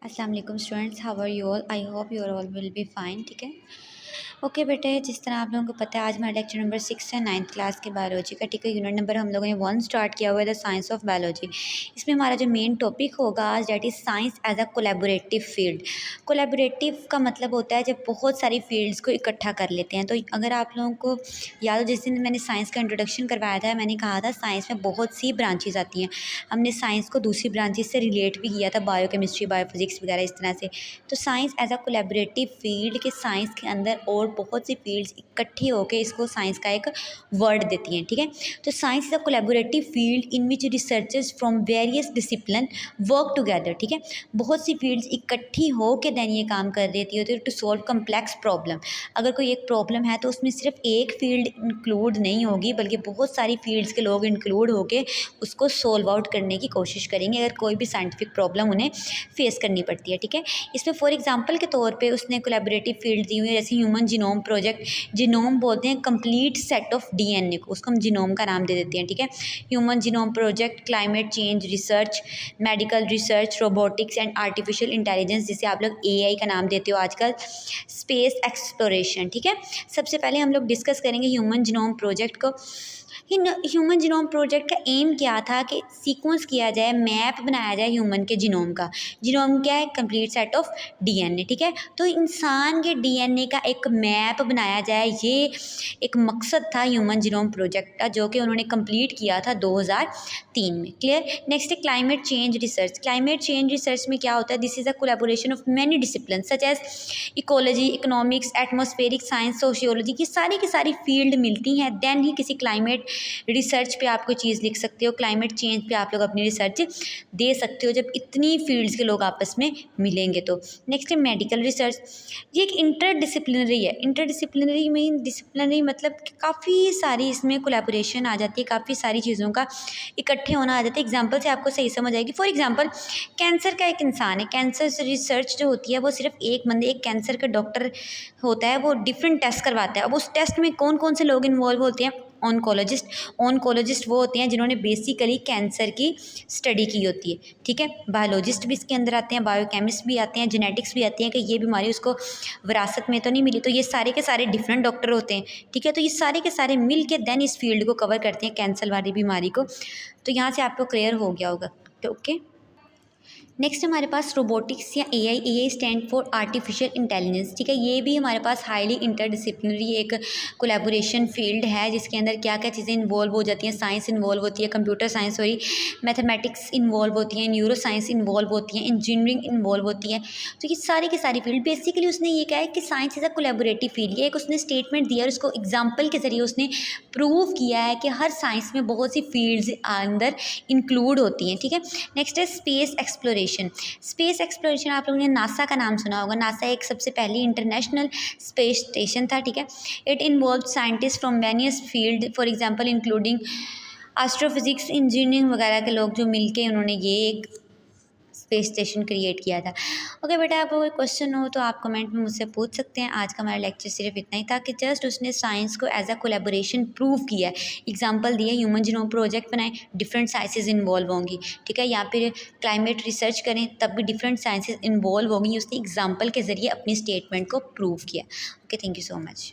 अस्सलाम वालेकुम students, how are you all? I hope you are all will be fine. ठीक है, okay बेटे, जिस तरह आप लोगों को पता है आज हमारा लेक्चर नंबर 6 है 9th क्लास के बायोलॉजी का। ठीक है, यूनिट नंबर हम लोगों ने 1 स्टार्ट किया हुआ है द साइंस ऑफ बायोलॉजी। इसमें हमारा जो मेन टॉपिक होगा आज that is science as a collaborative field. Collaborative का मतलब होता है जब बहुत सारी फील्ड्स को इकट्ठा कर लेते हैं। तो अगर आप लोगों को याद हो, जिस दिन मैंने साइंस का इंट्रोडक्शन करवाया था, मैंने कहा था साइंस में बहुत सी ब्रांचेज आती हैं। हमने साइंस को दूसरी ब्रांचेज से रिलेट भी किया था, बायो केमिस्ट्री, बायो फिजिक्स वगैरह इस तरह से। तो science as a collaborative field के साइंस के अंदर और बहुत सी फील्ड्स इकट्ठी होकर इसको साइंस का एक वर्ड देती हैं। ठीक है, तो science is a collaborative field in which researchers from various discipline work together. ठीक है, बहुत सी फील्ड्स इकट्ठी हो के दैन ये काम कर देती होती है टू सॉल्व कम्प्लेक्स प्रॉब्लम। अगर कोई एक प्रॉब्लम है तो उसमें सिर्फ एक फील्ड इंक्लूड नहीं होगी, बल्कि बहुत सारी फील्ड्स के लोग इंक्लूड होके उसको सोल्व आउट करने की कोशिश करेंगे अगर कोई भी साइंटिफिक प्रॉब्लम उन्हें फेस करनी पड़ती है। ठीक है, इसमें फॉर एग्जांपल के तौर पे उसने कोलैबोरेटिव फील्ड दी हुई है, जैसे ह्यूमन जीनोम प्रोजेक्ट। जीनोम बोलते हैं कंप्लीट सेट ऑफ डीएनए को, उसको हम जीनोम का नाम दे देते हैं। ठीक है, human genome project, climate change research, medical research, robotics and artificial intelligence, जिसे आप लोग एआई का नाम देते हो आजकल, स्पेस एक्सप्लोरेशन। ठीक है, सबसे पहले हम लोग डिस्कस करेंगे ह्यूमन जीनोम प्रोजेक्ट को। ह्यूमन जीनोम प्रोजेक्ट का एम क्या था कि सीक्वेंस किया जाए, मैप बनाया जाए ह्यूमन के जीनोम का। जीनोम क्या है? Complete set of DNA. ठीक है, तो इंसान के डीएनए का एक मैप बनाया जाए, ये एक मकसद था ह्यूमन जीनोम प्रोजेक्ट का, जो कि उन्होंने कंप्लीट किया था 2003 में। क्लियर? नेक्स्ट है climate change research. Climate change research में क्या होता है? This is a collaboration of many discipline such as ecology, economics, atmospheric science, sociology की सारी फील्ड मिलती हैं, देन ही किसी क्लाइमेट रिसर्च पे आप कोई चीज़ लिख सकते हो, क्लाइमेट चेंज पे आप लोग अपनी रिसर्च दे सकते हो, जब इतनी फील्ड्स के लोग आपस में मिलेंगे तो। नेक्स्ट है मेडिकल रिसर्च। ये एक इंटरडिसिप्लिनरी है। इंटरडिसिप्लिनरी में डिसिप्लिनरी मतलब कि काफ़ी सारी इसमें कोलैबोरेशन आ जाती है, काफ़ी सारी चीज़ों का इकट्ठे होना आ जाता है। एग्जाम्पल से आपको सही समझ आएगी। फॉर एग्जाम्पल, कैंसर का एक इंसान है, कैंसर रिसर्च जो होती है वो सिर्फ एक बंदे, एक कैंसर का डॉक्टर होता है, वो डिफरेंट टेस्ट करवाता है। अब उस टेस्ट में कौन कौन से लोग इन्वॉल्व होते हैं? ऑनकोलॉजिस्ट। ऑनकोलॉजिस्ट वो होते हैं जिन्होंने बेसिकली कैंसर की स्टडी की होती है। ठीक है, बायोलॉजिस्ट भी इसके अंदर आते हैं, बायोकेमिस्ट भी आते हैं, जेनेटिक्स भी आती हैं कि ये बीमारी उसको विरासत में तो नहीं मिली। तो ये सारे के सारे डिफरेंट डॉक्टर होते हैं। ठीक है, तो ये सारे के सारे मिल के देन इस फील्ड को कवर करते हैं, कैंसर वाली बीमारी को। तो यहाँ से आपको क्लियर हो गया होगा। तो ओके, नेक्स्ट हमारे पास रोबोटिक्स या AI. AI stand for artificial intelligence. ठीक है, ये भी हमारे पास हाईली इंटरडिसिप्लिनरी एक कोलैबोरेशन फील्ड है, जिसके अंदर क्या क्या चीज़ें इन्वॉल्व हो जाती हैं। साइंस इन्वॉल्व होती है, computer science sorry, mathematics involve होती हैं, न्यूरो साइंस इन्वॉल्व होती हैं, इंजीनियरिंग इन्वॉल्व होती है। तो ये सारी की सारी फील्ड बेसिकली उसने ये कहा है कि science is a collaborative field. ये एक उसने स्टेटमेंट दिया और उसको एग्जाम्पल के जरिए उसने प्रूव किया है कि हर साइंस में बहुत सी फील्ड्स अंदर इंक्लूड होती हैं। ठीक है, नेक्स्ट है स्पेस एक्सप्लोरेशन। स्पेस एक्सप्लोरेशन आप लोगों ने नासा का नाम सुना होगा। नासा एक सबसे पहली इंटरनेशनल स्पेस स्टेशन था। ठीक है, it involve scientist from various field, for example including astrophysics, engineering वगैरह के लोग जो मिलके उन्होंने ये एक स्पेस स्टेशन क्रिएट किया था। ओके बेटा, आपको कोई क्वेश्चन हो तो आप कमेंट में मुझसे पूछ सकते हैं। आज का हमारा लेक्चर सिर्फ इतना ही था कि जस्ट उसने साइंस को एज अ कोलैबोरेशन प्रूव किया है, एग्जांपल दिया, ह्यूमन जीनोम प्रोजेक्ट बनाए, डिफरेंट साइंसेज इन्वॉल्व होंगी। ठीक है, या फिर क्लाइमेट रिसर्च करें तब भी डिफरेंट साइंसेज इन्वॉल्व होंगी। उसने एग्जाम्पल के जरिए अपनी स्टेटमेंट को प्रूव किया। Okay, thank you so much.